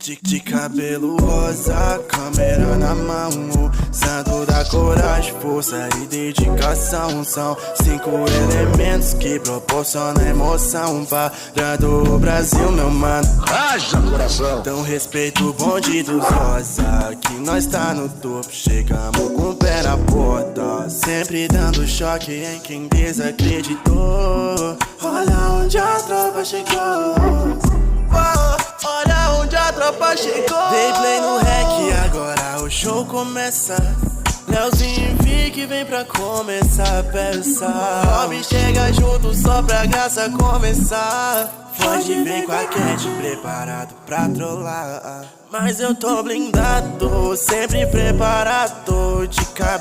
De cabelo rosa, câmera na mão, santo da coragem, força e dedicação. São 5 elementos que proporcionam emoção para o Brasil, meu mano. Haja coração. Então respeito o bonde dos rosa, que nós tá no topo, chegamos com o pé na porta, sempre dando choque em quem desacreditou. Olha onde a tropa chegou. Olha onde a tropa chegou. Dei play no rec, agora o show começa. Leozinho e Vic vem pra começar a peça. Rob chega junto só pra graça começar. Foge vem com a Cat preparado pra trollar. Mas eu tô blindado, sempre preparado de cabeça.